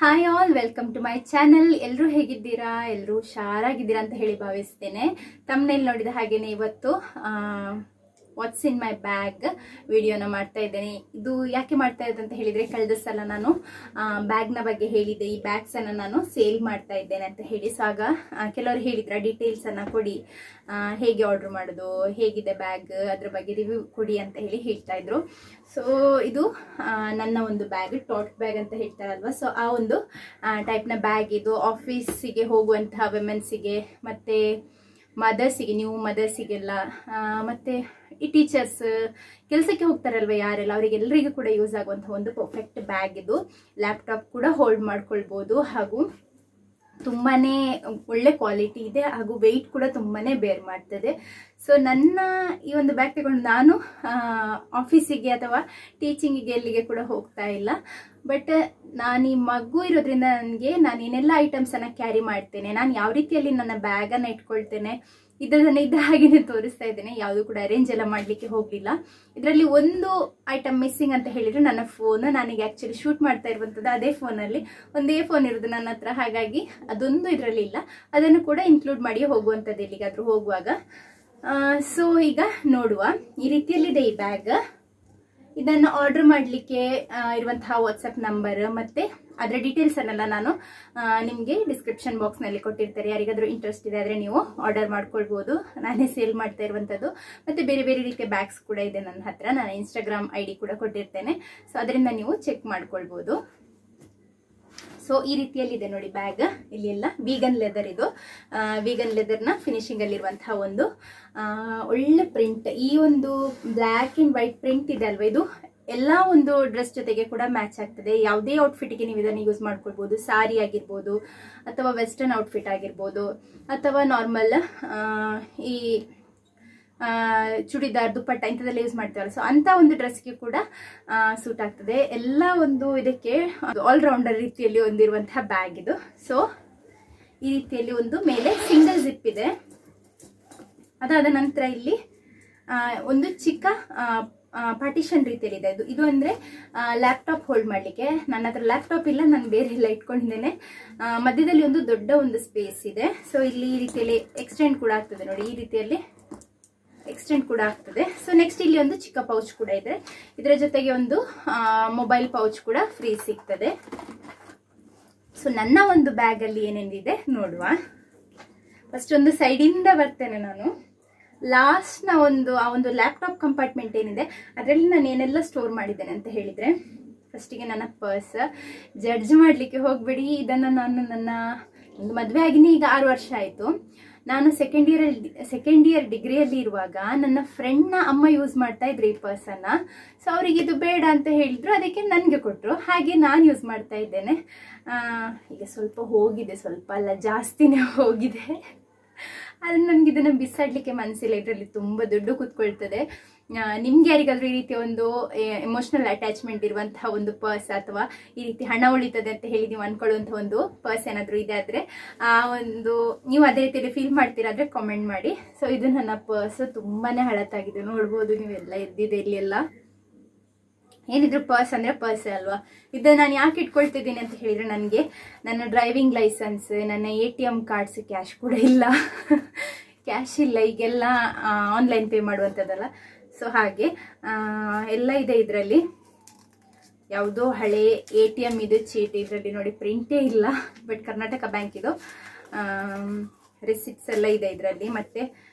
Hi all, welcome to my channel. ಎಲ್ಲರೂ ಹೇಗಿದ್ದೀರಾ? ಎಲ್ಲರೂ ಹುಷಾರಾಗಿದ್ದೀರಾ ಅಂತ ಹೇಳಿ ಭಾವಿಸ್ತೇನೆ. ತಮ್ಮನೇಲಿ ನೋಡಿದ ಹಾಗೇನೆ ಇವತ್ತು ವಾಟ್ಸ್ ಇನ್ ಮೈ ಬ್ಯಾಗ್ ವಿಡಿಯೋನ ಮಾಡ್ತಾ ಇದ್ದೇನೆ. ಇದು ಯಾಕೆ ಮಾಡ್ತಾ ಇದ್ದೆ ಅಂತ ಹೇಳಿದ್ರೆ, ಕಳೆದ ಸಲ ನಾನು ಬ್ಯಾಗ್ನ ಬಗ್ಗೆ ಹೇಳಿದ್ದೆ. ಈ ಬ್ಯಾಗ್ಸ್ ಅನ್ನ ನಾನು ಸೇಲ್ ಮಾಡ್ತಾ ಇದ್ದೇನೆ ಅಂತ ಹೇಳಿ. ಸೊ ಆಗ ಕೆಲವರು ಹೇಳಿದ್ರ ಡೀಟೇಲ್ಸ್ ಅನ್ನ ಕೊಡಿ, ಹೇಗೆ ಆರ್ಡರ್ ಮಾಡೋದು, ಹೇಗಿದೆ ಬ್ಯಾಗ್, ಅದ್ರ ಬಗ್ಗೆ ರಿವ್ಯೂ ಕೊಡಿ ಅಂತ ಹೇಳಿ ಹೇಳ್ತಾ ಇದ್ರು. ಸೊ ಇದು ನನ್ನ ಒಂದು ಬ್ಯಾಗ್, ಟೋಟ್ ಬ್ಯಾಗ್ ಅಂತ ಹೇಳ್ತಾರಲ್ವಾ, ಸೊ ಆ ಒಂದು ಟೈಪ್ನ ಬ್ಯಾಗ್ ಇದು. ಆಫೀಸಿಗೆ ಹೋಗುವಂತಹ ವುಮೆನ್ಸಿಗೆ ಮತ್ತೆ ಮದರ್ಸಿಗೆ, ನ್ಯೂ ಮದರ್ಸಿಗೆಲ್ಲ, ಮತ್ತೆ ಈ ಟೀಚರ್ಸ್ ಕೆಲಸಕ್ಕೆ ಹೋಗ್ತಾರಲ್ವ ಯಾರೆಲ್ಲ, ಅವರಿಗೆಲ್ಲರಿಗೂ ಕೂಡ ಯೂಸ್ ಆಗುವಂತಹ ಒಂದು ಪರ್ಫೆಕ್ಟ್ ಬ್ಯಾಗ್ ಇದು. ಲ್ಯಾಪ್ಟಾಪ್ ಕೂಡ ಹೋಲ್ಡ್ ಮಾಡ್ಕೊಳ್ಬೋದು, ಹಾಗೂ ತುಂಬಾನೇ ಒಳ್ಳೆ ಕ್ವಾಲಿಟಿ ಇದೆ, ಹಾಗೂ ವೆಯ್ಟ್ ಕೂಡ ತುಂಬಾನೇ ಬೇರ್ ಮಾಡ್ತದೆ. ಸೊ ನನ್ನ ಈ ಒಂದು ಬ್ಯಾಗ್ ತಗೊಂಡು ನಾನು ಆಫೀಸಿಗೆ ಅಥವಾ ಟೀಚಿಂಗಿಗೆ ಎಲ್ಲಿಗೆ ಕೂಡ ಹೋಗ್ತಾ ಇಲ್ಲ. ಬಟ್ ನಾನು ಈ ಮಗು ಇರೋದ್ರಿಂದ ನಾನು ಏನೆಲ್ಲ ಐಟಮ್ಸ್ ಅನ್ನ ಕ್ಯಾರಿ ಮಾಡ್ತೇನೆ, ನಾನು ಯಾವ ರೀತಿಯಲ್ಲಿ ನನ್ನ ಬ್ಯಾಗ್ ಅನ್ನ ಇಟ್ಕೊಳ್ತೇನೆ, ಇದನ್ನ ಇದ್ದ ಹಾಗೆನೆ ತೋರಿಸ್ತಾ ಇದ್ದೇನೆ. ಯಾವುದು ಕೂಡ ಅರೇಂಜ್ ಎಲ್ಲ ಮಾಡ್ಲಿಕ್ಕೆ ಹೋಗ್ಲಿಲ್ಲ. ಇದರಲ್ಲಿ ಒಂದು ಐಟಮ್ ಮಿಸ್ಸಿಂಗ್ ಅಂತ ಹೇಳಿದ್ರೆ ನನ್ನ ಫೋನ್. ನಾನೀಗ ಆಕ್ಚುಲಿ ಶೂಟ್ ಮಾಡ್ತಾ ಇರುವಂತದ್ದು ಅದೇ ಫೋನಲ್ಲಿ, ಒಂದೇ ಫೋನ್ ಇರೋದು ನನ್ನ ಹತ್ರ, ಹಾಗಾಗಿ ಅದೊಂದು ಇದರಲ್ಲಿ ಇಲ್ಲ. ಅದನ್ನು ಕೂಡ ಇನ್ಕ್ಲೂಡ್ ಮಾಡಿ ಹೋಗುವಂಥದ್ದು ಎಲ್ಲಿಗಾದ್ರೂ ಹೋಗುವಾಗ. ಸೊ ಈಗ ನೋಡುವ, ಈ ರೀತಿಯಲ್ಲಿದೆ ಈ ಬ್ಯಾಗ್. ಇದನ್ನು ಆರ್ಡರ್ ಮಾಡಲಿಕ್ಕೆ ಇರುವಂತಹ ವಾಟ್ಸಪ್ ನಂಬರ್ ಮತ್ತೆ ಅದರ ಡೀಟೇಲ್ಸ್ ಅನ್ನೆಲ್ಲ ನಾನು ನಿಮಗೆ ಡಿಸ್ಕ್ರಿಪ್ಷನ್ ಬಾಕ್ಸ್ ನಲ್ಲಿ ಕೊಟ್ಟಿರ್ತಾರೆ. ಯಾರಿಗಾದ್ರೂ ಇಂಟ್ರೆಸ್ಟ್ ಇದೆ ಆದ್ರೆ ನೀವು ಆರ್ಡರ್ ಮಾಡ್ಕೊಳ್ಬಹುದು. ನಾನೇ ಸೇಲ್ ಮಾಡ್ತಾ ಇರುವಂತದ್ದು. ಮತ್ತೆ ಬೇರೆ ಬೇರೆ ರೀತಿಯ ಬ್ಯಾಗ್ಸ್ ಕೂಡ ಇದೆ ನನ್ನ ಹತ್ರ. ನಾನು ಇನ್ಸ್ಟಾಗ್ರಾಮ್ ID ಕೂಡ ಕೊಟ್ಟಿರ್ತೇನೆ, ಸೊ ಅದರಿಂದ ನೀವು ಚೆಕ್ ಮಾಡ್ಕೊಳ್ಬಹುದು. ಸೊ ಈ ರೀತಿಯಲ್ಲಿ ಇದೆ ನೋಡಿ ಬ್ಯಾಗ್. ಇಲ್ಲಿ ಎಲ್ಲ ವೀಗನ್ ಲೆದರ್, ಇದು ವೀಗನ್ ಲೆದರ್ನ ಫಿನಿಶಿಂಗ್ ಅಲ್ಲಿರುವಂತಹ ಒಂದು ಒಳ್ಳೆ ಪ್ರಿಂಟ್. ಈ ಒಂದು ಬ್ಲ್ಯಾಕ್ ಅಂಡ್ ವೈಟ್ ಪ್ರಿಂಟ್ ಇದೆ ಅಲ್ವಾ, ಇದು ಎಲ್ಲ ಒಂದು ಡ್ರೆಸ್ ಜೊತೆಗೆ ಕೂಡ ಮ್ಯಾಚ್ ಆಗ್ತದೆ. ಯಾವುದೇ ಔಟ್ಫಿಟ್ಗೆ ನೀವು ಇದನ್ನು ಯೂಸ್ ಮಾಡ್ಕೊಳ್ಬಹುದು. ಸಾರಿ ಆಗಿರ್ಬೋದು, ಅಥವಾ ವೆಸ್ಟರ್ನ್ ಔಟ್ಫಿಟ್ ಆಗಿರ್ಬೋದು, ಅಥವಾ ನಾರ್ಮಲ್ ಈ ಚೂಡಿದಾರ್, ದುಪ್ಪಟ್ಟ ಇಂಥದ್ದೆಲ್ಲ ಯೂಸ್ ಮಾಡ್ತೀವಲ್ಲ, ಸೊ ಅಂತ ಒಂದು ಡ್ರೆಸ್ಗೆ ಕೂಡ ಸೂಟ್ ಆಗ್ತದೆ. ಎಲ್ಲ ಒಂದು ಇದಕ್ಕೆ ಆಲ್ರೌಂಡರ್ ರೀತಿಯಲ್ಲಿ ಹೊಂದಿರುವಂತಹ ಬ್ಯಾಗ್ ಇದು. ಸೊ ಈ ರೀತಿಯಲ್ಲಿ ಒಂದು ಮೇಲೆ ಸಿಂಗಲ್ ಜಿಪ್ ಇದೆ. ಅದಾದ ನಂತರ ಇಲ್ಲಿ ಒಂದು ಚಿಕ್ಕ ಪಾರ್ಟಿಷನ್ ರೀತಿಯಲ್ಲಿ ಇದೆ. ಇದು ಅಂದ್ರೆ ಲ್ಯಾಪ್ಟಾಪ್ ಹೋಲ್ಡ್ ಮಾಡ್ಲಿಕ್ಕೆ. ನನ್ನ ಹತ್ರ ಲ್ಯಾಪ್ಟಾಪ್ ಇಲ್ಲ, ನಾನು ಬೇರೆ ಎಲ್ಲ ಇಟ್ಕೊಂಡಿದ್ದೇನೆ. ಮಧ್ಯದಲ್ಲಿ ಒಂದು ದೊಡ್ಡ ಒಂದು ಸ್ಪೇಸ್ ಇದೆ. ಸೊ ಇಲ್ಲಿ ಈ ರೀತಿಯಲ್ಲಿ ಎಕ್ಸ್ಟೆಂಡ್ ಕೂಡ ಆಗ್ತದೆ ನೋಡಿ, ಈ ರೀತಿಯಲ್ಲಿ ಎಕ್ಸ್ಟೆಂಡ್ ಕೂಡ ಆಗ್ತದೆ. ಸೊ ನೆಕ್ಸ್ಟ್ ಇಲ್ಲಿ ಒಂದು ಚಿಕ್ಕ ಪೌಚ್ ಕೂಡ ಇದೆ. ಇದರ ಜೊತೆಗೆ ಒಂದು ಮೊಬೈಲ್ ಪೌಚ್ ಕೂಡ ಫ್ರೀ ಸಿಗ್ತದೆ. ಸೊ ನನ್ನ ಒಂದು ಬ್ಯಾಗ್ ಅಲ್ಲಿ ಏನೇನಿದೆ ನೋಡುವ. ಫಸ್ಟ್ ಒಂದು ಸೈಡ್ ಇಂದ ಬರ್ತೇನೆ ನಾನು. ಲಾಸ್ಟ್ ನ ಆ ಒಂದು ಲ್ಯಾಪ್ಟಾಪ್ ಕಂಪಾರ್ಟ್ಮೆಂಟ್ ಏನಿದೆ ಅದರಲ್ಲಿ ನಾನು ಏನೆಲ್ಲ ಸ್ಟೋರ್ ಮಾಡಿದ್ದೇನೆ ಅಂತ ಹೇಳಿದ್ರೆ, ಫಸ್ಟಿಗೆ ನನ್ನ ಪರ್ಸ್. ಜಡ್ಜ್ ಮಾಡ್ಲಿಕ್ಕೆ ಹೋಗ್ಬೇಡಿ, ಇದನ್ನ ನಾನು ನನ್ನ ಒಂದು ಮದುವೆ ಆಗಿನೇ ಈಗ 6 ವರ್ಷ ಆಯ್ತು. ನಾನು ಸೆಕೆಂಡ್ ಇಯರ್ ಡಿಗ್ರಿಯಲ್ಲಿ ಇರುವಾಗ ನನ್ನ ಫ್ರೆಂಡ್ನ ಅಮ್ಮ ಯೂಸ್ ಮಾಡ್ತಾ ಇದ್ರು ಈ ಪರ್ಸ್ ಅನ್ನ. ಸೊ ಅವರಿಗೆ ಇದು ಬೇಡ ಅಂತ ಹೇಳಿದ್ರು, ಅದಕ್ಕೆ ನನಗೆ ಕೊಟ್ಟರು. ಹಾಗೆ ನಾನು ಯೂಸ್ ಮಾಡ್ತಾ ಇದ್ದೇನೆ. ಈಗ ಸ್ವಲ್ಪ ಹೋಗಿದೆ, ಸ್ವಲ್ಪ ಅಲ್ಲ ಜಾಸ್ತಿನೇ ಹೋಗಿದೆ. ಆದ್ರೆ ನನ್ಗೆ ಇದನ್ನ ಬಿಸಾಡ್ಲಿಕ್ಕೆ ಮನಸ್ಸಿಲ್ಲ. ಇದರಲ್ಲಿ ತುಂಬಾ ದುಡ್ಡು ಕೂತ್ಕೊಳ್ತದೆ. ನಿಮ್ಗೆ ಯಾರಿಗಾದ್ರೂ ಈ ರೀತಿಯ ಒಂದು ಎಮೋಷನಲ್ ಅಟ್ಯಾಚ್ಮೆಂಟ್ ಇರುವಂತಹ ಒಂದು ಪರ್ಸ್, ಅಥವಾ ಈ ರೀತಿ ಹಣ ಉಳಿತದೆ ಅಂತ ಹೇಳಿ ನೀವು ಅನ್ಕೊಳ್ಳುವಂತಹ ಒಂದು ಪರ್ಸ್ ಏನಾದ್ರು ಇದೆ ಆದ್ರೆ ಒಂದು ನೀವು ಅದೇ ರೀತಿಯಲ್ಲಿ ಫೀಲ್ ಮಾಡ್ತೀರಾ ಆದ್ರೆ ಕಾಮೆಂಟ್ ಮಾಡಿ. ಸೊ ಇದು ನನ್ನ ಪರ್ಸ್, ತುಂಬಾನೇ ಹಳತ್ತಾಗಿದೆ, ನೋಡ್ಬೋದು ನೀವೆಲ್ಲ ಎದ್ದಿದೆ ಇಲ್ಲಿ ಎಲ್ಲ. ಏನಿದ್ರು ಪರ್ಸ್ ಅಂದ್ರೆ ಪರ್ಸ್ ಅಲ್ವಾ. ಇದನ್ನ ನಾನು ಯಾಕೆ ಇಟ್ಕೊಳ್ತಿದ್ದೀನಿ ಅಂತ ಹೇಳಿದ್ರೆ, ನನಗೆ ನನ್ನ ಡ್ರೈವಿಂಗ್ ಲೈಸೆನ್ಸ್, ನನ್ನ ATM ಕಾರ್ಡ್ಸ್, ಕ್ಯಾಶ್ ಕೂಡ ಇಲ್ಲ, ಕ್ಯಾಶ್ ಇಲ್ಲ, ಈಗೆಲ್ಲ ಆನ್ಲೈನ್ ಪೇ ಮಾಡುವಂಥದ್ದಲ್ಲ. ಸೊ ಹಾಗೆ ಎಲ್ಲ ಇದೆ ಇದರಲ್ಲಿ. ಯಾವುದೋ ಹಳೆ ATM ಇದು ಚೀಟ್, ಇದರಲ್ಲಿ ನೋಡಿ ಪ್ರಿಂಟೇ ಇಲ್ಲ, ಬಟ್ ಕರ್ನಾಟಕ ಬ್ಯಾಂಕ್ ಇದು. ರಿಸಿಪ್ಟ್ಸ್ ಎಲ್ಲ ಇದೆ ಇದರಲ್ಲಿ. ಮತ್ತೆ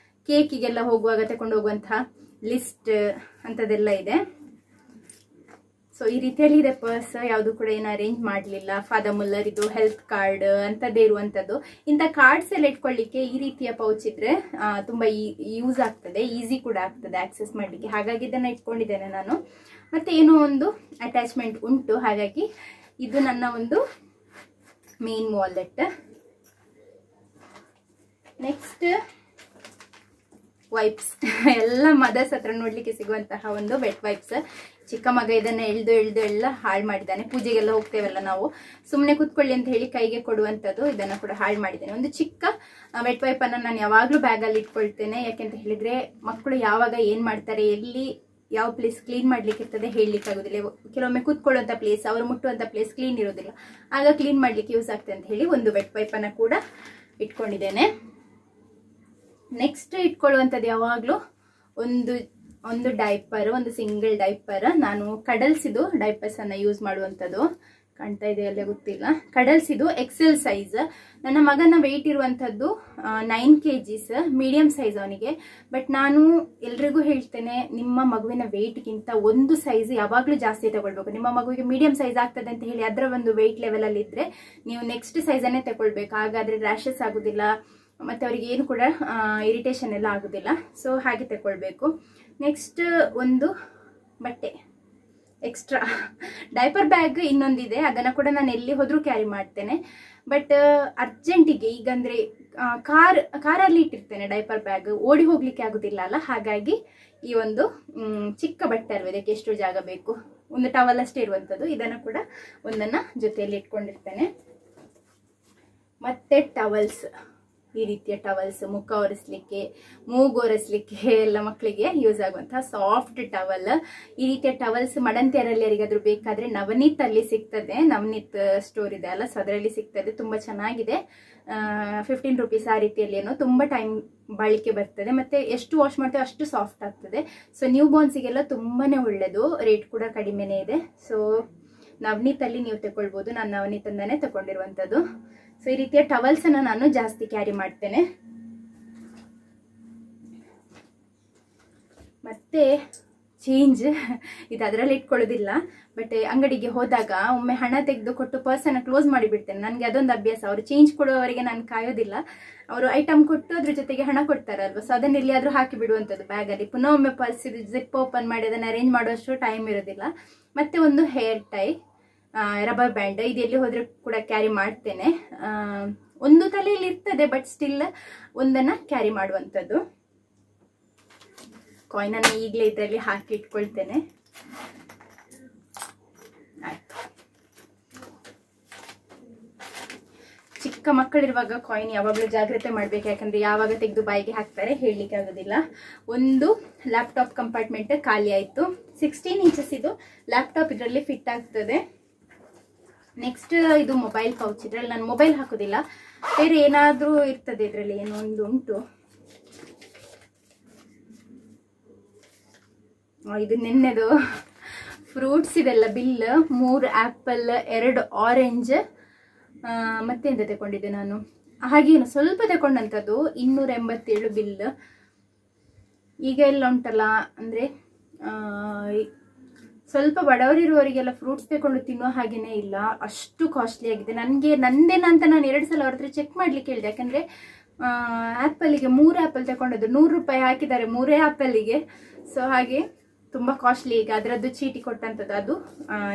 ಕೇಕಿಗೆಲ್ಲ ಹೋಗುವಾಗ ತಗೊಂಡು ಹೋಗುವಂತಹ ಲಿಸ್ಟ್ ಅಂತದೆಲ್ಲ ಇದೆ. ಸೊ ಈ ರೀತಿಯಲ್ಲಿ ಇದೆ ಪರ್ಸ್. ಯಾವುದು ಕೂಡ ಏನು ಅರೇಂಜ್ ಮಾಡಲಿಲ್ಲ. ಫಾದರ್ ಮುಲ್ಲರ್ ಇದು ಹೆಲ್ತ್ ಕಾರ್ಡ್ ಅಂತದೇ ಇರುವಂತದ್ದು. ಇಂಥ ಕಾರ್ಡ್ಸ್ ಎಲ್ಲ ಇಟ್ಕೊಳ್ಳಿಕ್ಕೆ ಈ ರೀತಿಯ ಪೌಚ್ ಇದ್ರೆ ತುಂಬಾ ಯೂಸ್ ಆಗ್ತದೆ, ಈಸಿ ಕೂಡ ಆಗ್ತದೆ ಆಕ್ಸೆಸ್ ಮಾಡ್ಲಿಕ್ಕೆ. ಹಾಗಾಗಿ ಇದನ್ನ ಇಟ್ಕೊಂಡಿದ್ದೇನೆ ನಾನು. ಮತ್ತೆ ಏನೋ ಒಂದು ಅಟ್ಯಾಚ್ಮೆಂಟ್ ಉಂಟು, ಹಾಗಾಗಿ ಇದು ನನ್ನ ಒಂದು ಮೇನ್ ವಾಲೆಟ್. ನೆಕ್ಸ್ಟ್ ವೈಪ್ಸ್, ಎಲ್ಲ ಮದರ್ಸ್ ಹತ್ರ ನೋಡ್ಲಿಕ್ಕೆ ಸಿಗುವಂತಹ ಒಂದು ವೆಟ್ ವೈಪ್ಸ್. ಚಿಕ್ಕ ಮಗ ಇದನ್ನ ಎಳ್ದು ಎಲ್ಲ ಹಾಳು ಮಾಡಿದ್ದಾನೆ. ಪೂಜೆಗೆಲ್ಲ ಹೋಗ್ತೇವಲ್ಲ ನಾವು, ಸುಮ್ಮನೆ ಕುತ್ಕೊಳ್ಳಿ ಅಂತ ಹೇಳಿ ಕೈಗೆ ಕೊಡುವಂಥದ್ದು, ಇದನ್ನ ಕೂಡ ಹಾಳು ಮಾಡಿದ್ದೇನೆ. ಒಂದು ಚಿಕ್ಕ ವೆಟ್ ವೈಪ್ ಅನ್ನ ನಾನು ಯಾವಾಗ್ಲೂ ಬ್ಯಾಗ್ ಅಲ್ಲಿ ಇಟ್ಕೊಳ್ತೇನೆ. ಯಾಕೆಂತ ಹೇಳಿದ್ರೆ ಮಕ್ಕಳು ಯಾವಾಗ ಏನ್ ಮಾಡ್ತಾರೆ, ಎಲ್ಲಿ ಯಾವ ಪ್ಲೇಸ್ ಕ್ಲೀನ್ ಮಾಡ್ಲಿಕ್ಕೆ ಇರ್ತದೆ ಹೇಳಲಿಕ್ಕೆ ಆಗೋದಿಲ್ಲ. ಕೆಲವೊಮ್ಮೆ ಕೂತ್ಕೊಳ್ಳುವಂಥ ಪ್ಲೇಸ್, ಅವರು ಮುಟ್ಟುವಂಥ ಪ್ಲೇಸ್ ಕ್ಲೀನ್ ಇರೋದಿಲ್ಲ, ಆಗ ಕ್ಲೀನ್ ಮಾಡ್ಲಿಕ್ಕೆ ಯೂಸ್ ಆಗ್ತದೆ ಅಂತ ಹೇಳಿ ಒಂದು ವೆಟ್ ವೈಪನ್ನು ಕೂಡ ಇಟ್ಕೊಂಡಿದ್ದೇನೆ. ನೆಕ್ಸ್ಟ್ ಇಟ್ಕೊಳ್ಳುವಂಥದ್ದು ಯಾವಾಗಲೂ ಒಂದು ಡೈಪರ್, ಒಂದು ಸಿಂಗಲ್ ಡೈಪರ್. ನಾನು ಕಡಲ್ಸಿದು ಡೈಪರ್ಸನ್ನು ಯೂಸ್ ಮಾಡುವಂಥದ್ದು. ಕಾಣ್ತಾ ಇದೆ ಅಲ್ಲೇ ಗೊತ್ತಿಲ್ಲ, ಕಡಲ್ಸಿದು ಎಕ್ಸೆಲ್ ಸೈಜ್. ನನ್ನ ಮಗನ ವೆಯ್ಟ್ ಇರುವಂಥದ್ದು 9 kgs, ಮೀಡಿಯಂ ಸೈಜ್ ಅವನಿಗೆ. ಬಟ್ ನಾನು ಎಲ್ರಿಗೂ ಹೇಳ್ತೇನೆ, ನಿಮ್ಮ ಮಗುವಿನ ವೆಯ್ಟ್ಗಿಂತ ಒಂದು ಸೈಜ್ ಯಾವಾಗಲೂ ಜಾಸ್ತಿ ತಗೊಳ್ಬೇಕು. ನಿಮ್ಮ ಮಗುವಿಗೆ ಮೀಡಿಯಂ ಸೈಜ್ ಆಗ್ತದೆ ಅಂತ ಹೇಳಿ ಅದರ ಒಂದು ವೆಯ್ಟ್ ಲೆವೆಲಲ್ಲಿ ಇದ್ದರೆ ನೀವು ನೆಕ್ಸ್ಟ್ ಸೈಜನ್ನೇ ತಗೊಳ್ಬೇಕು. ಹಾಗಾದರೆ ರ್ಯಾಷಸ್ ಆಗೋದಿಲ್ಲ, ಮತ್ತು ಅವರಿಗೆ ಏನು ಕೂಡ ಇರಿಟೇಷನ್ ಎಲ್ಲ ಆಗೋದಿಲ್ಲ. ಸೊ ಹಾಗೆ ತಗೊಳ್ಬೇಕು. ನೆಕ್ಸ್ಟ್ ಒಂದು ಬಟ್ಟೆ ಎಕ್ಸ್ಟ್ರಾ ಡೈಪರ್ ಬ್ಯಾಗ್ ಇನ್ನೊಂದಿದೆ, ಅದನ್ನು ಕೂಡ ನಾನು ಎಲ್ಲಿ ಹೋದರೂ ಕ್ಯಾರಿ ಮಾಡ್ತೇನೆ. ಬಟ್ ಅರ್ಜೆಂಟಿಗೆ ಈಗಂದರೆ ಕಾರಲ್ಲಿ ಇಟ್ಟಿರ್ತೇನೆ ಡೈಪರ್ ಬ್ಯಾಗ್, ಓಡಿ ಹೋಗ್ಲಿಕ್ಕೆ ಆಗೋದಿಲ್ಲ ಅಲ್ಲ, ಹಾಗಾಗಿ ಈ ಒಂದು ಚಿಕ್ಕ ಬಟ್ಟೆ ಅಲ್ವ, ಇದಕ್ಕೆ ಎಷ್ಟು ಜಾಗ ಬೇಕು, ಒಂದು ಟವಲ್ ಅಷ್ಟೇ ಇರುವಂಥದ್ದು, ಇದನ್ನು ಕೂಡ ಒಂದನ್ನು ಜೊತೆಯಲ್ಲಿ ಇಟ್ಕೊಂಡಿರ್ತೇನೆ. ಮತ್ತು ಟವಲ್ಸ್, ಈ ರೀತಿಯ ಟವಲ್ಸ್, ಮುಖ ಒರೆಸ್ಲಿಕ್ಕೆ, ಮೂಗು ಒರೆಸ್ಲಿಕ್ಕೆ ಎಲ್ಲ ಮಕ್ಕಳಿಗೆ ಯೂಸ್ ಆಗುವಂತಹ ಸಾಫ್ಟ್ ಟವಲ್. ಈ ರೀತಿಯ ಟವಲ್ಸ್ ಮಡಂತಿಯರಲ್ಲಿ ಯಾರಿಗಾದ್ರೂ ಬೇಕಾದರೆ ನವನೀತ್ ಅಲ್ಲಿ ಸಿಗ್ತದೆ, ನವನೀತ್ ಸ್ಟೋರ್ ಇದೆ ಅಲ್ಲ, ಸೊ ಅದರಲ್ಲಿ ಸಿಗ್ತದೆ. ತುಂಬ ಚೆನ್ನಾಗಿದೆ, 15 ರೂಪೀಸ್ ಆ ರೀತಿಯಲ್ಲಿ ಏನೋ. ತುಂಬ ಟೈಮ್ ಬಾಳಿಕೆ ಬರ್ತದೆ, ಮತ್ತು ಎಷ್ಟು ವಾಶ್ ಮಾಡ್ತೇವೆ ಅಷ್ಟು ಸಾಫ್ಟ್ ಆಗ್ತದೆ. ಸೊ ನ್ಯೂ ಬಾರ್ನ್ಸಿಗೆಲ್ಲ ತುಂಬಾ ಒಳ್ಳೆಯದು, ರೇಟ್ ಕೂಡ ಕಡಿಮೆನೇ ಇದೆ. ಸೊ ನವನೀತಲ್ಲಿ ನೀವು ತಗೊಳ್ಬೋದು, ನಾನು ನವನೀತಂದಾನೇ ತಗೊಂಡಿರುವಂಥದ್ದು. ಸೊ ಈ ರೀತಿಯ ಟವಲ್ಸನ್ನು ನಾನು ಜಾಸ್ತಿ ಕ್ಯಾರಿ ಮಾಡ್ತೇನೆ. ಮತ್ತೆ ಚೇಂಜ್ ಇದು ಅದರಲ್ಲಿ ಇಟ್ಕೊಳ್ಳೋದಿಲ್ಲ, ಬಟ್ ಅಂಗಡಿಗೆ ಹೋದಾಗ ಒಮ್ಮೆ ಹಣ ತೆಗೆದು ಕೊಟ್ಟು ಪರ್ಸನ್ನು ಕ್ಲೋಸ್ ಮಾಡಿಬಿಡ್ತೇನೆ. ನನಗೆ ಅದೊಂದು ಅಭ್ಯಾಸ. ಅವರು ಚೇಂಜ್ ಕೊಡುವವರೆಗೆ ನಾನು ಕಾಯೋದಿಲ್ಲ, ಅವರು ಐಟಮ್ ಕೊಟ್ಟು ಅದ್ರ ಜೊತೆಗೆ ಹಣ ಕೊಡ್ತಾರಲ್ವ, ಸೊ ಅದನ್ನ ಎಲ್ಲಿಯಾದರೂ ಹಾಕಿ ಬಿಡುವಂಥದ್ದು ಬ್ಯಾಗಲ್ಲಿ. ಪುನಃ ಒಮ್ಮೆ ಪರ್ಸ್ ಜಿಪ್ ಓಪನ್ ಮಾಡಿ ಅದನ್ನು ಅರೇಂಜ್ ಮಾಡುವಷ್ಟು ಟೈಮ್ ಇರೋದಿಲ್ಲ. ಮತ್ತೆ ಒಂದು ಹೇರ್ ಟೈ, ರಬ್ಬರ್ ಬ್ಯಾಂಡ್, ಇದು ಎಲ್ಲಿ ಹೋದ್ರೆ ಕೂಡ ಕ್ಯಾರಿ ಮಾಡ್ತೇನೆ. ಒಂದು ತಲೆಯಲ್ಲಿ ಇರ್ತದೆ, ಬಟ್ ಸ್ಟಿಲ್ ಒಂದನ್ನು ಕ್ಯಾರಿ ಮಾಡುವಂಥದ್ದು. ಕಾಯಿನನ್ನು ಈಗಲೇ ಇದರಲ್ಲಿ ಹಾಕಿ ಇಟ್ಕೊಳ್ತೇನೆ. ಆಯ್ತು. ಚಿಕ್ಕ ಮಕ್ಕಳಿರುವಾಗ ಕಾಯಿನ್ ಯಾವಾಗಲೂ ಜಾಗ್ರತೆ ಮಾಡಬೇಕು, ಯಾಕಂದರೆ ಯಾವಾಗ ತೆಗೆದು ಬಾಯಿಗೆ ಹಾಕ್ತಾರೆ ಹೇಳಲಿಕ್ಕೆ ಆಗೋದಿಲ್ಲ. ಒಂದು ಲ್ಯಾಪ್ಟಾಪ್ ಕಂಪಾರ್ಟ್ಮೆಂಟ್ ಖಾಲಿ ಆಯಿತು. 16 ಇಂಚಸ್ ಇದು ಲ್ಯಾಪ್ಟಾಪ್ ಇದರಲ್ಲಿ ಫಿಟ್ ಆಗ್ತದೆ. ನೆಕ್ಸ್ಟ್ ಇದು ಮೊಬೈಲ್ ಪೌಚ್, ಇದರಲ್ಲಿ ನಾನು ಮೊಬೈಲ್ ಹಾಕೋದಿಲ್ಲ, ಬೇರೆ ಏನಾದರೂ ಇರ್ತದೆ ಇದರಲ್ಲಿ, ಏನೋ ಒಂದು ಉಂಟು. ಇದು ನಿನ್ನೆದು ಫ್ರೂಟ್ಸ್ ಇದೆಲ್ಲ ಬಿಲ್, 3 ಆ್ಯಪಲ್, 2 ಆರೆಂಜ್, ಮತ್ತೆಂತ ತಗೊಂಡಿದ್ದೆ ನಾನು, ಹಾಗೇನು ಸ್ವಲ್ಪ ತಗೊಂಡಂಥದ್ದು 287 ಬಿಲ್. ಈಗ ಎಲ್ಲ ಉಂಟಲ್ಲ, ಅಂದರೆ ಸ್ವಲ್ಪ ಬಡವರಿರುವವರಿಗೆಲ್ಲ ಫ್ರೂಟ್ಸ್ ತಗೊಂಡು ತಿನ್ನೋ ಹಾಗೇನೇ ಇಲ್ಲ, ಅಷ್ಟು ಕಾಸ್ಟ್ಲಿ ಆಗಿದೆ. ನನಗೆ ನಂದೇನ ಅಂತ ನಾನು 2 ಸಲ ಅವ್ರ ಹತ್ರ ಚೆಕ್ ಮಾಡ್ಲಿಕ್ಕೆ ಹೇಳಿದೆ, ಯಾಕಂದರೆ ಆ್ಯಪಲ್ಲಿಗೆ 3 ಆ್ಯಪಲ್ ತಗೊಂಡದ್ದು 100 ರೂಪಾಯಿ ಹಾಕಿದ್ದಾರೆ 3 ಆ್ಯಪಲ್ಲಿಗೆ. ಸೊ ಹಾಗೆ ತುಂಬ ಕಾಸ್ಟ್ಲಿ. ಈಗ ಅದರದ್ದು ಚೀಟಿ ಕೊಟ್ಟಂಥದ್ದು ಅದು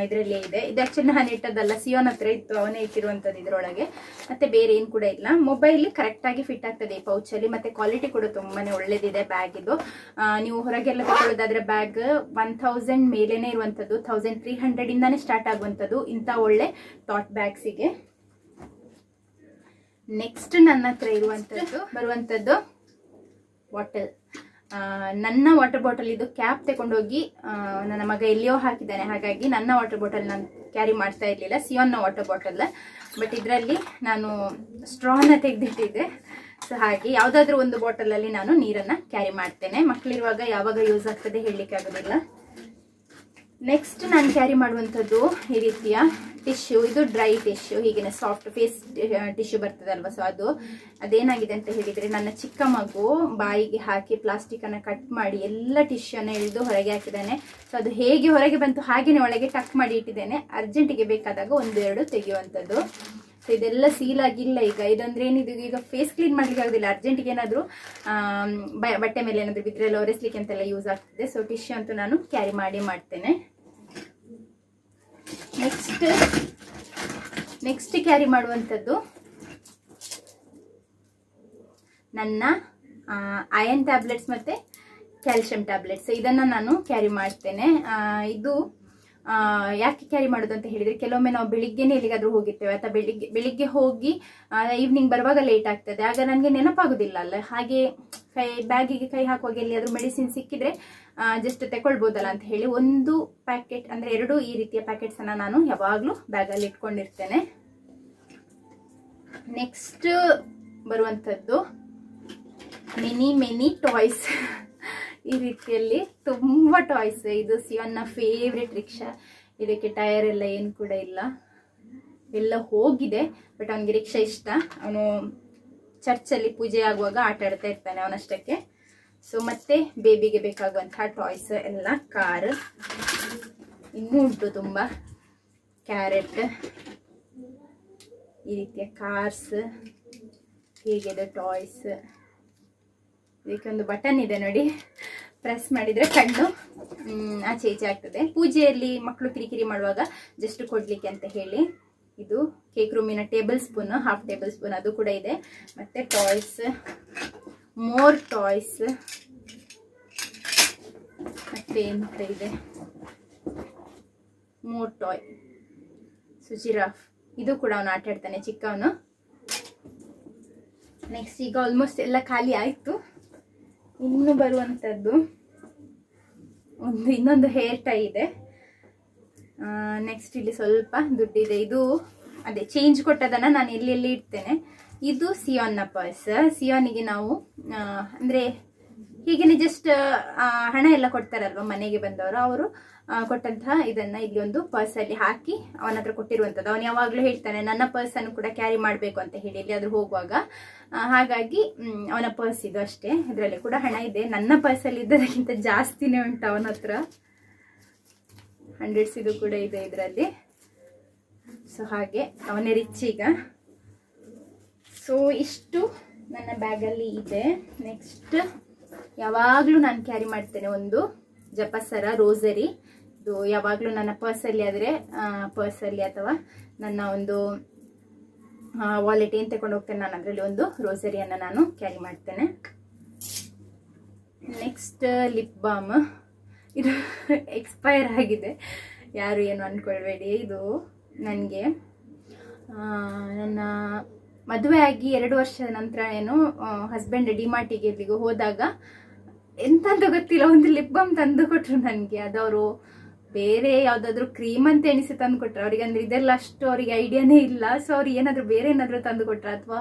ಇದರಲ್ಲೇ ಇದೆ. ಇದು ಆ್ಯಕ್ಚುಲಿ ನಾನು ಇಟ್ಟದ್ದಲ್ಲ, ಸಿಯೋನ್ ಹತ್ರ ಇತ್ತು, ಅವನೇ ಇಟ್ಟಿರುವಂಥದ್ದು ಇದರೊಳಗೆ. ಮತ್ತು ಬೇರೆ ಏನು ಕೂಡ ಇಲ್ಲ. ಮೊಬೈಲ್ ಕರೆಕ್ಟಾಗಿ ಫಿಟ್ ಆಗ್ತದೆ ಈ ಪೌಚಲ್ಲಿ, ಮತ್ತು ಕ್ವಾಲಿಟಿ ಕೂಡ ತುಂಬಾ ಒಳ್ಳೆದಿದೆ ಬ್ಯಾಗ್ ಇದು. ನೀವು ಹೊರಗೆಲ್ಲ ತಗೊಳ್ಳೋದಾದ್ರೆ ಬ್ಯಾಗ್ 1000 ಮೇಲೇನೆ ಇರುವಂಥದ್ದು, 1300 ಇಂದಾನೇ ಸ್ಟಾರ್ಟ್ ಆಗುವಂಥದ್ದು ಇಂಥ ಒಳ್ಳೆ ಟಾಟ್ ಬ್ಯಾಗ್ಸಿಗೆ. ನೆಕ್ಸ್ಟ್ ನನ್ನ ಹತ್ರ ಬರುವಂಥದ್ದು ಬಾಟಲ್. ನನ್ನ ವಾಟರ್ ಬಾಟಲ್ ಇದು ಕ್ಯಾಪ್ ತಗೊಂಡೋಗಿ ನನ್ನ ಮಗ ಎಲ್ಲಿಯೋ ಹಾಕಿದ್ದಾನೆ, ಹಾಗಾಗಿ ನನ್ನ ವಾಟರ್ ಬಾಟಲ್ ನಾನು ಕ್ಯಾರಿ ಮಾಡ್ತಾ ಇರಲಿಲ್ಲ, ಸಿಯೋನ್ನ ವಾಟರ್ ಬಾಟಲ್. ಬಟ್ ಇದರಲ್ಲಿ ನಾನು ಸ್ಟ್ರಾನ ತೆಗೆದಿಟ್ಟಿದ್ದೆ. ಸೊ ಹಾಗೆ ಯಾವುದಾದ್ರೂ ಒಂದು ಬಾಟಲಲ್ಲಿ ನಾನು ನೀರನ್ನು ಕ್ಯಾರಿ ಮಾಡ್ತೇನೆ. ಮಕ್ಕಳಿರುವಾಗ ಯಾವಾಗ ಯೂಸ್ ಆಗ್ತದೆ ಹೇಳಲಿಕ್ಕೆ ಆಗೋದಿಲ್ಲ. ನೆಕ್ಸ್ಟ್ ನಾನು ಕ್ಯಾರಿ ಮಾಡುವಂಥದ್ದು ಈ ರೀತಿಯ ಟಿಶ್ಯೂ. ಇದು ಡ್ರೈ ಟಿಶ್ಯೂ, ಹೀಗೆ ಸಾಫ್ಟ್ ಫೇಸ್ ಟಿಶ್ಯೂ ಬರ್ತದಲ್ವ, ಸೊ ಅದೇನಾಗಿದೆ ಅಂತ ಹೇಳಿದರೆ, ನನ್ನ ಚಿಕ್ಕ ಮಗು ಬಾಯಿಗೆ ಹಾಕಿ ಪ್ಲಾಸ್ಟಿಕನ್ನು ಕಟ್ ಮಾಡಿ ಎಲ್ಲ ಟಿಶ್ಯೂನ ಎಳೆದು ಹೊರಗೆ ಹಾಕಿದ್ದಾನೆ. ಸೊ ಅದು ಹೇಗೆ ಹೊರಗೆ ಬಂತು ಹಾಗೆಯೇ ಒಳಗೆ ಟಕ್ ಮಾಡಿ ಇಟ್ಟಿದ್ದೇನೆ, ಅರ್ಜೆಂಟಿಗೆ ಬೇಕಾದಾಗ 1-2 ತೆಗೆಯುವಂಥದ್ದು. ಸೊ ಇದೆಲ್ಲ ಸೀಲ್ ಆಗಿಲ್ಲ ಈಗ. ಇದಂದ್ರೆ ಏನಿದು, ಈಗ ಫೇಸ್ ಕ್ಲೀನ್ ಮಾಡ್ಲಿಕ್ಕೆ ಆಗೋದಿಲ್ಲ, ಅರ್ಜೆಂಟಿಗೆ ಏನಾದರೂ ಬಟ್ಟೆ ಮೇಲೆ ಏನಾದರೂ ಬಿದ್ದರೆ ಒರೆಸ್ಲಿಕ್ಕೆ ಅಂತೆಲ್ಲ ಯೂಸ್ ಆಗ್ತದೆ. ಸೊ ಟಿಶ್ಯೂ ಅಂತೂ ನಾನು ಕ್ಯಾರಿ ಮಾಡ್ತೇನೆ. ನೆಕ್ಸ್ಟ್ ಕ್ಯಾರಿ ಮಾಡುವಂಥದ್ದು ನನ್ನ ಅಯನ್ ಟ್ಯಾಬ್ಲೆಟ್ಸ್ ಮತ್ತು ಕ್ಯಾಲ್ಶಿಯಂ ಟ್ಯಾಬ್ಲೆಟ್ಸ್. ಇದನ್ನು ನಾನು ಕ್ಯಾರಿ ಮಾಡ್ತೇನೆ. ಇದು ಯಾಕೆ ಕ್ಯಾರಿ ಮಾಡೋದು ಅಂತ ಹೇಳಿದ್ರೆ, ಕೆಲವೊಮ್ಮೆ ನಾವು ಬೆಳಿಗ್ಗೆನೇ ಎಲ್ಲಿಗಾದ್ರೂ ಹೋಗಿರ್ತೇವೆ ಅಥವಾ ಬೆಳಿಗ್ಗೆ ಹೋಗಿ ಈವ್ನಿಂಗ್ ಬರುವಾಗ ಲೇಟ್ ಆಗ್ತದೆ, ಆಗ ನನಗೆ ನೆನಪಾಗೋದಿಲ್ಲ ಅಲ್ಲ. ಹಾಗೆ ಬ್ಯಾಗಿಗೆ ಕೈ ಹಾಕುವಾಗ ಎಲ್ಲಿಯಾದ್ರೂ ಮೆಡಿಸಿನ್ ಸಿಕ್ಕಿದ್ರೆ ಜಸ್ಟ್ ತಗೊಳ್ಬೋದಲ್ಲ ಅಂತ ಹೇಳಿ ಒಂದು ಪ್ಯಾಕೆಟ್ ಅಂದ್ರೆ 2 ಈ ರೀತಿಯ ಪ್ಯಾಕೆಟ್ಸ್ ಅನ್ನ ನಾನು ಯಾವಾಗ್ಲೂ ಬ್ಯಾಗಲ್ಲಿ ಇಟ್ಕೊಂಡಿರ್ತೇನೆ. ನೆಕ್ಸ್ಟ್ ಬರುವಂತದ್ದು ಮಿನಿ ಟಾಯ್ಸ್. ಈ ರೀತಿಯಲ್ಲಿ ತುಂಬಾ ಟಾಯ್ಸ್. ಇದು ಸಿಯೋನ್ನ ಫೇವ್ರೆಟ್ ರಿಕ್ಷಾ. ಇದಕ್ಕೆ ಟೈರ್ ಎಲ್ಲ ಏನು ಕೂಡ ಇಲ್ಲ, ಎಲ್ಲ ಹೋಗಿದೆ. ಬಟ್ ಅವನಿಗೆ ರಿಕ್ಷಾ ಇಷ್ಟ. ಅವನು ಚರ್ಚಲ್ಲಿ ಪೂಜೆ ಆಗುವಾಗ ಆಟ ಆಡ್ತಾ ಇರ್ತಾನೆ ಅವನಷ್ಟಕ್ಕೆ. ಸೊ ಮತ್ತೆ ಬೇಬಿಗೆ ಬೇಕಾಗುವಂತಹ ಟಾಯ್ಸ್ ಎಲ್ಲ, ಕಾರ್ ಇನ್ನೂ ಉಂಟು ತುಂಬಾ, ಕ್ಯಾರೆಟ್, ಈ ರೀತಿಯ ಕಾರ್ಸ್, ಹೀಗಿದೆ ಟಾಯ್ಸ್. ಇದಕ್ಕೆ ಒಂದು ಬಟನ್ ಇದೆ ನೋಡಿ, ಪ್ರೆಸ್ ಮಾಡಿದ್ರೆ ಕಣ್ಣು ಆಚೆ ಈಚೆ ಆಗ್ತದೆ. ಪೂಜೆಯಲ್ಲಿ ಮಕ್ಕಳು ಕಿರಿಕಿರಿ ಮಾಡುವಾಗ ಜಸ್ಟ್ ಕೊಡ್ಲಿಕ್ಕೆ ಅಂತ ಹೇಳಿ. ಇದು ಕೇಕ್ ರೂಮಿನ table spoon, half table spoon, ಅದು ಕೂಡ ಇದೆ. ಮತ್ತೆ ಟಾಯ್ಸ್, ಮೋರ್ ಟಾಯ್ಸ್. ಮತ್ತೆ ಎಂತ ಇದೆ, ಮೋರ್ ಟಾಯ್. ಸುಜಿರಾಫ್, ಇದು ಕೂಡ ಅವನು ಆಟ ಆಡ್ತಾನೆ ಚಿಕ್ಕವನು. ನೆಕ್ಸ್ಟ್ ಈಗ ಆಲ್ಮೋಸ್ಟ್ ಎಲ್ಲ ಖಾಲಿ ಆಯ್ತು. ಇನ್ನು ಬರುವಂತದ್ದು ಇನ್ನೊಂದು ಹೇರ್ ಟೈ ಇದೆ. ನೆಕ್ಸ್ಟ್ ಇಲ್ಲಿ ಸ್ವಲ್ಪ ದುಡ್ಡಿದೆ. ಇದು ಅದೇ ಚೇಂಜ್ ಕೊಟ್ಟದನ್ನ ನಾನು ಎಲ್ಲಿ ಇಡ್ತೇನೆ. ಇದು ಸಿಯೋನ್ನ ಪರ್ಸ್. ಸಿಯೋನಿಗೆ ನಾವು ಅಂದ್ರೆ ಹೀಗೇನೆ ಜಸ್ಟ್ ಹಣ ಎಲ್ಲ ಕೊಡ್ತಾರಲ್ವ ಮನೆಗೆ ಬಂದವರು, ಅವರು ಕೊಟ್ಟಂತಹ ಇದನ್ನ ಇಲ್ಲಿ ಒಂದು ಪರ್ಸ್ ಅಲ್ಲಿ ಹಾಕಿ ಅವನ ಹತ್ರ ಕೊಟ್ಟಿರುವಂತದ್ದು. ಅವನು ಯಾವಾಗ್ಲೂ ಹೇಳ್ತಾನೆ ನನ್ನ ಪರ್ಸ್ ಅನ್ನು ಕೂಡ ಕ್ಯಾರಿ ಮಾಡ್ಬೇಕು ಅಂತ ಹೇಳಿ ಎಲ್ಲಿಯಾದ್ರೂ ಹೋಗುವಾಗ. ಹಾಗಾಗಿ ಅವನ ಪರ್ಸ್ ಇದು ಅಷ್ಟೇ. ಇದರಲ್ಲಿ ಕೂಡ ಹಣ ಇದೆ. ನನ್ನ ಪರ್ಸ್ ಅಲ್ಲಿ ಇದ್ದದಕ್ಕಿಂತ ಜಾಸ್ತಿನೇ ಉಂಟು ಅವನ ಹತ್ರ. 100s ಇದು ಕೂಡ ಇದೆ ಇದರಲ್ಲಿ. ಸೊ ಹಾಗೆ ಅವನೇ ರಿಚ್ ಈಗ. ಸೊ ಇಷ್ಟು ನನ್ನ ಬ್ಯಾಗಲ್ಲಿ ಇದೆ. ನೆಕ್ಸ್ಟ್ ಯಾವಾಗ್ಲೂ ನಾನು ಕ್ಯಾರಿ ಮಾಡ್ತೇನೆ ಒಂದು ಜಪಸರ ರೋಸರಿ. ಇದು ಯಾವಾಗ್ಲೂ ನನ್ನ ಪರ್ಸಲ್ಲಿ ಆದರೆ ಪರ್ಸಲ್ಲಿ ಅಥವಾ ನನ್ನ ಒಂದು ವಾಲೆಟ್ ಏನು ತಗೊಂಡು ಹೋಗ್ತೇನೆ ನಾನು ಅದರಲ್ಲಿ ಒಂದು ರೋಸರಿಯನ್ನು ನಾನು ಕ್ಯಾರಿ ಮಾಡ್ತೇನೆ. Next lip balm. ಇದು ಎಕ್ಸ್ಪೈರ್ ಆಗಿದೆ, ಯಾರು ಏನು ಅಂದ್ಕೊಳ್ಬೇಡಿ. ಇದು ನನಗೆ ನನ್ನ ಮದುವೆ ಆಗಿ 2 ವರ್ಷದ ನಂತರ ಏನು ಹಸ್ಬೆಂಡ್ ಡಿಮಾರ್ಟಿಗೆ ಇಲ್ಲಿಗೆ ಹೋದಾಗ ಎಂತಂತ ಗೊತ್ತಿಲ್ಲ ಒಂದು ಲಿಪ್ ಬಾಮ್ ತಂದು ಕೊಟ್ರು ನನಗೆ. ಅದವರು ಬೇರೆ ಯಾವ್ದಾದ್ರು ಕ್ರೀಮ್ ಅಂತ ಎಣಿಸಿ ತಂದು ಕೊಟ್ರು. ಅವ್ರಿಗೆ ಅಂದ್ರೆ ಇದೆಲ್ಲ ಅಷ್ಟು ಅವರಿಗೆ ಐಡಿಯಾನೇ ಇಲ್ಲ. ಸೊ ಅವ್ರು ಏನಾದ್ರು ಬೇರೆ ಏನಾದ್ರು ತಂದು ಕೊಟ್ರ ಅಥವಾ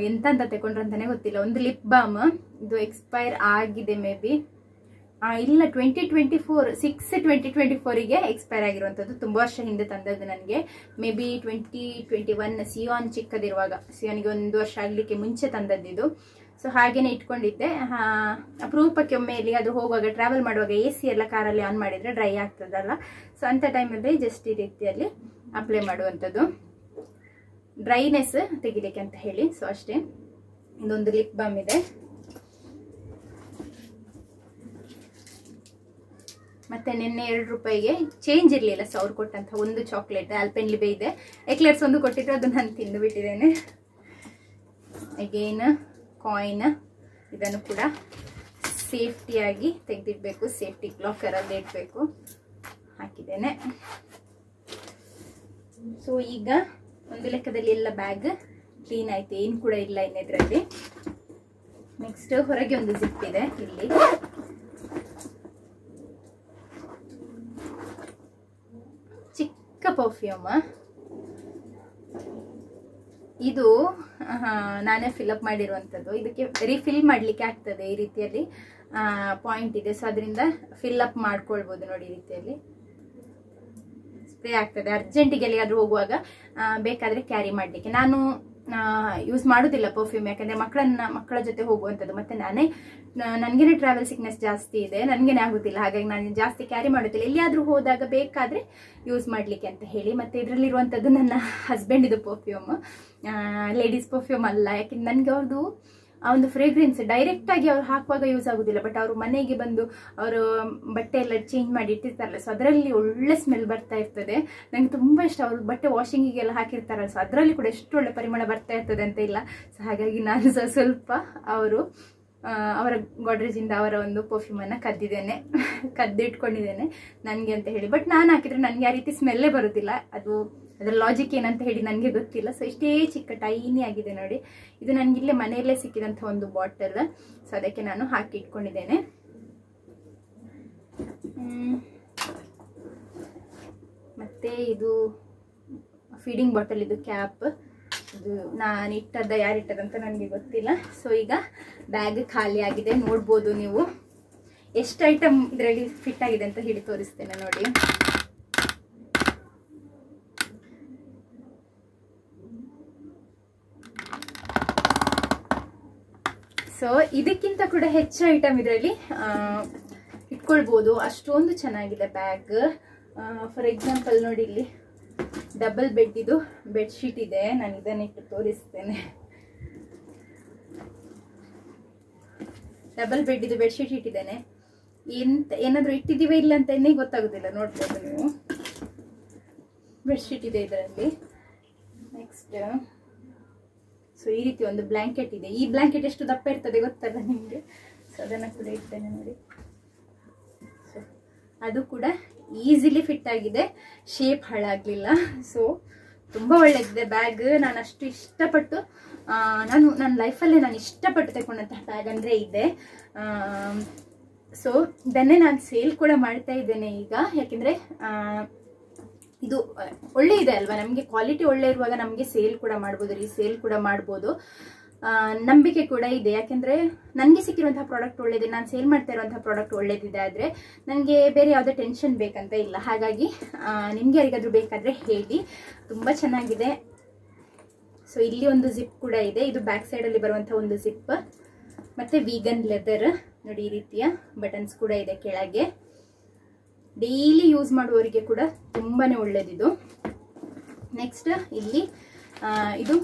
ಎಂತ ತಕೊಂಡ್ರು ಅಂತಾನೆ ಗೊತ್ತಿಲ್ಲ. ಒಂದು ಲಿಪ್ ಬಾಮ್, ಇದು ಎಕ್ಸ್ಪೈರ್ ಆಗಿದೆ ಮೇ ಬಿ, ಇಲ್ಲ 2024 ಎಕ್ಸ್ಪೈರ್ ಆಗಿರುವಂತದ್ದು. ತುಂಬಾ ವರ್ಷ ಹಿಂದೆ ತಂದದ್ದು ನನಗೆ. ಮೇ ಬಿ 2021 ಸಿಯೋನ್ ಚಿಕ್ಕದಿರುವಾಗ, ಸಿಯೋನಿಗೆ 1 ವರ್ಷ ಆಗ್ಲಿಕ್ಕೆ ಮುಂಚೆ ತಂದದ್ದು. ಸೊ ಹಾಗೇನೆ ಇಟ್ಕೊಂಡಿದ್ದೆ. ಅಪರೂಪಕ್ಕೆ ಒಮ್ಮೆ ಎಲ್ಲಿಗಾದ್ರೂ ಹೋಗುವಾಗ ಟ್ರಾವೆಲ್ ಮಾಡುವಾಗ AC ಎಲ್ಲ ಕಾರಲ್ಲಿ ಆನ್ ಮಾಡಿದ್ರೆ ಡ್ರೈ ಆಗ್ತದಲ್ಲ. ಸೊ ಅಂತ ಟೈಮಲ್ಲಿ ಜಸ್ಟ್ ಈ ರೀತಿಯಲ್ಲಿ ಅಪ್ಲೈ ಮಾಡುವಂಥದ್ದು, ಡ್ರೈನೆಸ್ ತೆಗಿಲಿಕ್ಕೆ ಅಂತ ಹೇಳಿ. ಸೊ ಅಷ್ಟೇ. ಇದೊಂದು ಲಿಪ್ ಬಾಮ್ ಇದೆ. ಮತ್ತೆ ನಿನ್ನೆ 2 ರೂಪಾಯಿಗೆ ಚೇಂಜ್ ಇರಲಿಲ್ಲ. ಸೊ ಅವ್ರು ಕೊಟ್ಟಂತ ಒಂದು ಚಾಕ್ಲೇಟ್ ಆಲ್ಪೆನ್ಲಿಬೆ ಇದೆ. ಎಕ್ಲೇರ್ಸ್ ಒಂದು ಕೊಟ್ಟಿದ್ರು, ಅದು ನಾನು ತಿಂದು ಬಿಟ್ಟಿದ್ದೇನೆ. ಅಗೇನ್ ಕಾಯಿನ್, ಇದನ್ನು ಕೂಡ ಸೇಫ್ಟಿಯಾಗಿ ತೆಗೆದಿಡ್ಬೇಕು, ಸೇಫ್ಟಿ ಲಾಕರಲ್ಲಿ ಇಡಬೇಕು. ಹಾಕಿದ್ದೇನೆ. ಸೊ ಈಗ ಒಂದು ಲೆಕ್ಕದಲ್ಲಿ ಎಲ್ಲ ಬ್ಯಾಗ್ ಕ್ಲೀನ್ ಆಯ್ತು, ಏನು ಕೂಡ ಇಲ್ಲ ಇನ್ನಿದ್ರಲ್ಲಿ. ನೆಕ್ಸ್ಟ್ ಹೊರಗೆ ಒಂದು ಜಿಪ್ ಇದೆ ಇಲ್ಲಿ. ಚಿಕ್ಕ ಪರ್ಫ್ಯೂಮ್. ಇದು ನಾನೇ ಫಿಲ್ಅಪ್ ಮಾಡಿರುವಂಥದ್ದು. ಇದಕ್ಕೆ ರಿಫಿಲ್ ಮಾಡಲಿಕ್ಕೆ ಆಗ್ತದೆ. ಈ ರೀತಿಯಲ್ಲಿ ಪಾಯಿಂಟ್ ಇದೆ. ಸೊ ಅದರಿಂದ ಫಿಲ್ಅಪ್ ಮಾಡ್ಕೊಳ್ಬೋದು ನೋಡಿ. ಈ ರೀತಿಯಲ್ಲಿ ಸ್ಪ್ರೇ ಆಗ್ತದೆ. ಅರ್ಜೆಂಟಿಗೆ ಎಲ್ಲಿಗಾದ್ರೂ ಹೋಗುವಾಗ ಬೇಕಾದರೆ ಕ್ಯಾರಿ ಮಾಡಲಿಕ್ಕೆ. ನಾನು ಯೂಸ್ ಮಾಡೋದಿಲ್ಲ ಪರ್ಫ್ಯೂಮ್, ಯಾಕಂದರೆ ಮಕ್ಕಳ ಜೊತೆ ಹೋಗುವಂಥದ್ದು. ಮತ್ತು ನನಗೇನೆ ಟ್ರಾವೆಲ್ ಸಿಕ್ನೆಸ್ ಜಾಸ್ತಿ ಇದೆ, ನನಗೇನೆ ಆಗೋದಿಲ್ಲ. ಹಾಗಾಗಿ ನಾನು ಜಾಸ್ತಿ ಕ್ಯಾರಿ ಮಾಡೋದಿಲ್ಲ. ಎಲ್ಲಿಯಾದರೂ ಹೋದಾಗ ಬೇಕಾದರೆ ಯೂಸ್ ಮಾಡಲಿಕ್ಕೆ ಅಂತ ಹೇಳಿ. ಮತ್ತು ಇದರಲ್ಲಿರುವಂಥದ್ದು ನನ್ನ ಹಸ್ಬೆಂಡಿದು ಪರ್ಫ್ಯೂಮ್, ಲೇಡೀಸ್ ಪರ್ಫ್ಯೂಮ್ ಅಲ್ಲ. ಯಾಕೆಂದ್ರೆ ನನಗೆ ಅವ್ರದ್ದು ಆ ಒಂದು ಫ್ರೇಗ್ರೆನ್ಸ್ ಡೈರೆಕ್ಟಾಗಿ ಅವ್ರು ಹಾಕುವಾಗ ಯೂಸ್ ಆಗೋದಿಲ್ಲ. ಬಟ್ ಅವರು ಮನೆಗೆ ಬಂದು ಅವರು ಬಟ್ಟೆ ಎಲ್ಲ ಚೇಂಜ್ ಮಾಡಿ ಇಟ್ಟಿರ್ತಾರಲ್ಲ, ಸೊ ಅದರಲ್ಲಿ ಒಳ್ಳೆ ಸ್ಮೆಲ್ ಬರ್ತಾ ಇರ್ತದೆ. ನನಗೆ ತುಂಬ ಇಷ್ಟ. ಅವರು ಬಟ್ಟೆ ವಾಷಿಂಗಿಗೆಲ್ಲ ಹಾಕಿರ್ತಾರಲ್ಲ, ಸೊ ಅದರಲ್ಲಿ ಕೂಡ ಎಷ್ಟು ಒಳ್ಳೆ ಪರಿಮಳ ಬರ್ತಾ ಇರ್ತದೆ ಅಂತ ಇಲ್ಲ. ಸೊ ಹಾಗಾಗಿ ನಾನು ಸ್ವಲ್ಪ ಅವರು ಅವರ ಗೋಡ್ರೇಜಿಂದ ಅವರ ಒಂದು ಪರ್ಫ್ಯೂಮನ್ನು ಕದ್ದಿಟ್ಕೊಂಡಿದ್ದೇನೆ ನನಗೆ ಅಂತ ಹೇಳಿ. ಬಟ್ ನಾನು ಹಾಕಿದ್ರೆ ನನಗೆ ಆ ರೀತಿ ಸ್ಮೆಲ್ಲೇ ಬರೋದಿಲ್ಲ. ಅದರ ಲಾಜಿಕ್ ಏನಂತ ಹೇಳಿ ನನಗೆ ಗೊತ್ತಿಲ್ಲ. ಸೊ ಇಷ್ಟೇ ಚಿಕ್ಕ ಟೈನಿ ಆಗಿದೆ ನೋಡಿ. ಇದು ನನಗಿಲ್ಲೇ ಮನೆಯಲ್ಲೇ ಸಿಕ್ಕಿದಂಥ ಒಂದು ಬಾಟಲ್. ಸೊ ಅದಕ್ಕೆ ನಾನು ಹಾಕಿ ಇಟ್ಕೊಂಡಿದ್ದೇನೆ. ಮತ್ತು ಇದು ಫೀಡಿಂಗ್ ಬಾಟಲ್, ಇದು ಕ್ಯಾಪ್. ಇದು ನಾನು ಇಟ್ಟದ್ದ ಯಾರು ಇಟ್ಟದಂತ ನನಗೆ ಗೊತ್ತಿಲ್ಲ. ಸೊ ಈಗ ಬ್ಯಾಗ್ ಖಾಲಿ ಆಗಿದೆ. ನೋಡ್ಬೋದು ನೀವು ಎಷ್ಟು ಐಟಮ್ ಇದರಲ್ಲಿ ಫಿಟ್ ಆಗಿದೆ ಅಂತ ಹೇಳಿ ತೋರಿಸ್ತೇನೆ ನೋಡಿ. ಸೊ ಇದಕ್ಕಿಂತ ಕೂಡ ಹೆಚ್ಚು ಐಟಮ್ ಇದರಲ್ಲಿ ಇಟ್ಕೊಳ್ಬೋದು. ಅಷ್ಟೊಂದು ಚೆನ್ನಾಗಿದೆ ಬ್ಯಾಗ್. ಫಾರ್ ಎಕ್ಸಾಂಪಲ್ ನೋಡಿ, ಇಲ್ಲಿ ಡಬಲ್ ಬೆಡ್ಡಿದು ಬೆಡ್ಶೀಟ್ ಇದೆ. ನಾನು ಇದನ್ನಿಟ್ಟು ತೋರಿಸ್ತೇನೆ. ಡಬಲ್ ಬೆಡ್ಡಿದು ಬೆಡ್ಶೀಟ್ ಇಟ್ಟಿದ್ದೇನೆ. ಏನಾದರೂ ಇಟ್ಟಿದ್ದೀವ ಇಲ್ಲ ಅಂತ ಏನೇ ಗೊತ್ತಾಗೋದಿಲ್ಲ. ನೋಡ್ಬೋದು ನೀವು, ಬೆಡ್ಶೀಟ್ ಇದೆ ಇದರಲ್ಲಿ. ನೆಕ್ಸ್ಟ್ ಸೊ ಈ ರೀತಿ ಒಂದು ಬ್ಲ್ಯಾಂಕೆಟ್ ಇದೆ. ಈ ಬ್ಲ್ಯಾಂಕೆಟ್ ಎಷ್ಟು ದಪ್ಪ ಇರ್ತದೆ ಗೊತ್ತಲ್ಲ ನಿಮಗೆ. ಸೊ ಅದನ್ನು ಕೂಡ ಇಡ್ತೇನೆ ನೋಡಿ. ಸೊ ಅದು ಕೂಡ ಈಸಿಲಿ ಫಿಟ್ ಆಗಿದೆ, ಶೇಪ್ ಹಾಳಾಗಲಿಲ್ಲ. ಸೊ ತುಂಬ ಒಳ್ಳೆದಿದೆ ಬ್ಯಾಗ್. ನಾನು ಅಷ್ಟು ಇಷ್ಟಪಟ್ಟು ನನ್ನ ಲೈಫಲ್ಲೇ ನಾನು ಇಷ್ಟಪಟ್ಟು ತಗೊಂಡಂತಹ ಬ್ಯಾಗ್ ಅಂದರೆ ಇದೆ. ಸೊ ಇದನ್ನೇ ನಾನು ಸೇಲ್ ಕೂಡ ಮಾಡ್ತಾ ಇದ್ದೇನೆ ಈಗ. ಯಾಕೆಂದರೆ ಇದು ಒಳ್ಳೆ ಇದೆ ಅಲ್ವಾ, ನಮಗೆ ಕ್ವಾಲಿಟಿ ಒಳ್ಳೆ ಇರುವಾಗ ನಮಗೆ ಸೇಲ್ ಕೂಡ ಮಾಡ್ಬೋದು, ರೀಸೇಲ್ ಕೂಡ ಮಾಡ್ಬೋದು. ನಂಬಿಕೆ ಕೂಡ ಇದೆ. ಯಾಕೆಂದರೆ ನನಗೆ ಸಿಕ್ಕಿರುವಂತಹ ಪ್ರಾಡಕ್ಟ್ ಒಳ್ಳೇದಿದೆ, ನಾನು ಸೇಲ್ ಮಾಡ್ತಾ ಇರುವಂತಹ ಪ್ರಾಡಕ್ಟ್ ಒಳ್ಳೇದಿದೆ. ಆದರೆ ನನಗೆ ಬೇರೆ ಯಾವುದೇ ಟೆನ್ಷನ್ ಬೇಕಂತ ಇಲ್ಲ. ಹಾಗಾಗಿ ನಿಮಗೆ ಯಾರಿಗಾದ್ರೂ ಬೇಕಾದರೆ ಹೇಳಿ, ತುಂಬ ಚೆನ್ನಾಗಿದೆ. ಸೊ ಇಲ್ಲಿ ಒಂದು ಜಿಪ್ ಕೂಡ ಇದೆ. ಇದು ಬ್ಯಾಕ್ ಸೈಡಲ್ಲಿ ಬರುವಂಥ ಒಂದು ಜಿಪ್. ಮತ್ತು ವೀಗನ್ ಲೆದರ್ ನೋಡಿ, ಈ ರೀತಿಯ ಬಟನ್ಸ್ ಕೂಡ ಇದೆ ಕೆಳಗೆ. ಡೈಲಿ ಯೂಸ್ ಮಾಡುವವರಿಗೆ ಕೂಡ ತುಂಬಾ ಒಳ್ಳೆಯದಿದು. ನೆಕ್ಸ್ಟ್ ಇಲ್ಲಿ ಇದು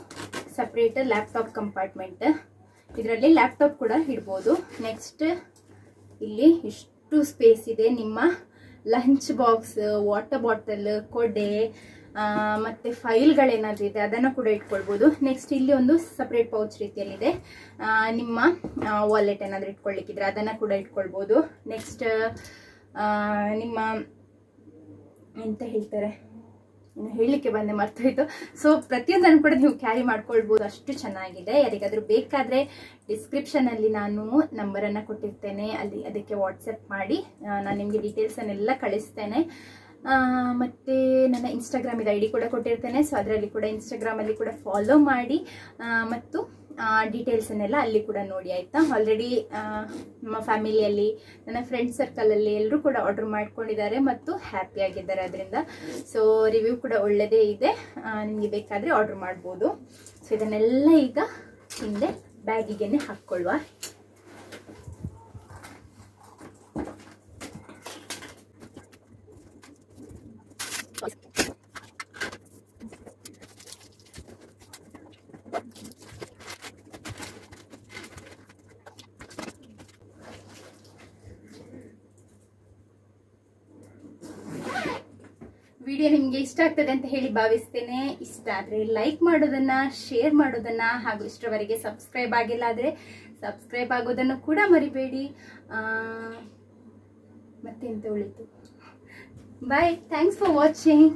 ಸಪ್ರೇಟ್ ಲ್ಯಾಪ್ಟಾಪ್ ಕಂಪಾರ್ಟ್ಮೆಂಟ್. ಇದರಲ್ಲಿ ಲ್ಯಾಪ್ಟಾಪ್ ಕೂಡ ಇಡ್ಬೋದು. ನೆಕ್ಸ್ಟ್ ಇಲ್ಲಿ ಇಷ್ಟು ಸ್ಪೇಸ್ ಇದೆ. ನಿಮ್ಮ ಲಂಚ್ ಬಾಕ್ಸ್, ವಾಟರ್ ಬಾಟಲ್, ಕೊಡೆ ಮತ್ತು ಫೈಲ್ಗಳೇನಾದರೂ ಇದೆ ಅದನ್ನು ಕೂಡ ಇಟ್ಕೊಳ್ಬೋದು. ನೆಕ್ಸ್ಟ್ ಇಲ್ಲಿ ಒಂದು ಸಪ್ರೇಟ್ ಪೌಚ್ ರೀತಿಯಲ್ಲಿದೆ. ನಿಮ್ಮ ವಾಲೆಟ್ ಏನಾದರೂ ಇಟ್ಕೊಳ್ಳಿಕ್ಕಿದ್ರೆ ಅದನ್ನು ಕೂಡ ಇಟ್ಕೊಳ್ಬೋದು. ನೆಕ್ಸ್ಟ್ ನಿಮ್ಮ ಎಂತ ಹೇಳ್ತಾರೆ, ಹೇಳಲಿಕ್ಕೆ ಬಂದೆ ಮರ್ತೋಯ್ತು. ಸೊ ಪ್ರತಿಯೊಂದನ್ನು ಕೂಡ ನೀವು ಕ್ಯಾರಿ ಮಾಡ್ಕೊಳ್ಬೋದು, ಅಷ್ಟು ಚೆನ್ನಾಗಿದೆ. ಯಾರಿಗಾದ್ರೂ ಬೇಕಾದರೆ ಡಿಸ್ಕ್ರಿಪ್ಷನಲ್ಲಿ ನಾನು ನಂಬರನ್ನು ಕೊಟ್ಟಿರ್ತೇನೆ, ಅದಕ್ಕೆ ವಾಟ್ಸಪ್ ಮಾಡಿ ನಾನು ನಿಮಗೆ ಡೀಟೇಲ್ಸನ್ನೆಲ್ಲ ಕಳಿಸ್ತೇನೆ. ಮತ್ತು ನನ್ನ ಇನ್ಸ್ಟಾಗ್ರಾಮ್ ID ಕೂಡ ಕೊಟ್ಟಿರ್ತೇನೆ. ಸೊ ಅದರಲ್ಲಿ ಕೂಡ ಇನ್ಸ್ಟಾಗ್ರಾಮಲ್ಲಿ ಕೂಡ ಫಾಲೋ ಮಾಡಿ ಮತ್ತು ಡೀಟೇಲ್ಸನ್ನೆಲ್ಲ ಅಲ್ಲಿ ಕೂಡ ನೋಡಿ, ಆಯಿತಾ. ಆಲ್ರೆಡಿ ನಮ್ಮ ಫ್ಯಾಮಿಲಿಯಲ್ಲಿ, ನನ್ನ ಫ್ರೆಂಡ್ ಸರ್ಕಲಲ್ಲಿ ಎಲ್ಲರೂ ಕೂಡ ಆರ್ಡರ್ ಮಾಡ್ಕೊಂಡಿದ್ದಾರೆ ಮತ್ತು ಹ್ಯಾಪಿಯಾಗಿದ್ದಾರೆ ಅದರಿಂದ. ಸೊ ರಿವ್ಯೂ ಕೂಡ ಒಳ್ಳೆಯದೇ ಇದೆ, ನಿಮಗೆ ಬೇಕಾದರೆ ಆರ್ಡರ್ ಮಾಡ್ಬೋದು. ಸೊ ಇದನ್ನೆಲ್ಲ ಈಗ ಹಿಂದೆ ಬ್ಯಾಗಿಗೆ ಹಾಕ್ಕೊಳ್ಳುವ. ವಿಡಿಯೋ ನಿಮಗೆ ಇಷ್ಟ ಆಗ್ತದೆ ಅಂತ ಹೇಳಿ ಭಾವಿಸ್ತೇನೆ. ಇಷ್ಟ ಆದರೆ ಲೈಕ್ ಮಾಡೋದನ್ನ, ಶೇರ್ ಮಾಡೋದನ್ನ, ಹಾಗೂ ಇಷ್ಟರವರೆಗೆ ಸಬ್ಸ್ಕ್ರೈಬ್ ಆಗಿಲ್ಲ ಆದರೆ ಸಬ್ಸ್ಕ್ರೈಬ್ ಆಗೋದನ್ನು ಕೂಡ ಮರಿಬೇಡಿ. ಮತ್ತೆಂತ ಉಳಿತು. ಬಾಯ್, ಥ್ಯಾಂಕ್ಸ್ ಫಾರ್ ವಾಚಿಂಗ್.